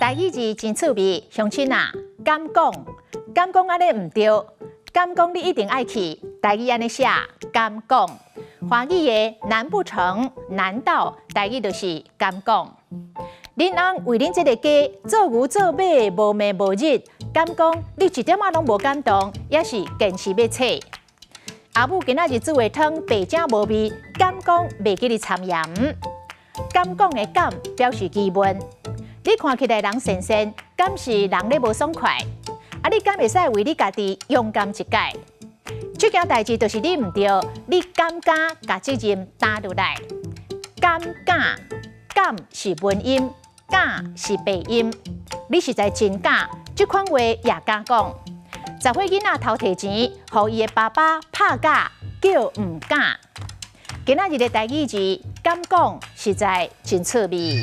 台语字真趣味，乡亲啊，敢讲安尼唔对，敢讲你一定爱去。台语安尼写，敢讲。华语的难不成难道台语就是敢讲？恁翁为恁这个家做牛做马无暝无日，敢讲你一点仔拢无感动，也是坚持要找。阿母今仔日煮的汤白正无味，敢讲袂记你掺盐。敢讲的敢表示疑问，你看起来人神神，敢是人咧无爽快？啊，你敢会使为你家己勇敢一解？这件代志就是你唔对，你敢敢把责任担落来？敢是文音，敢是白音。你实在真敢，这款话也敢讲。10岁囡仔偷摕钱，互伊的爸爸拍假，叫唔敢。今仔日的台语字，敢讲实在真趣味。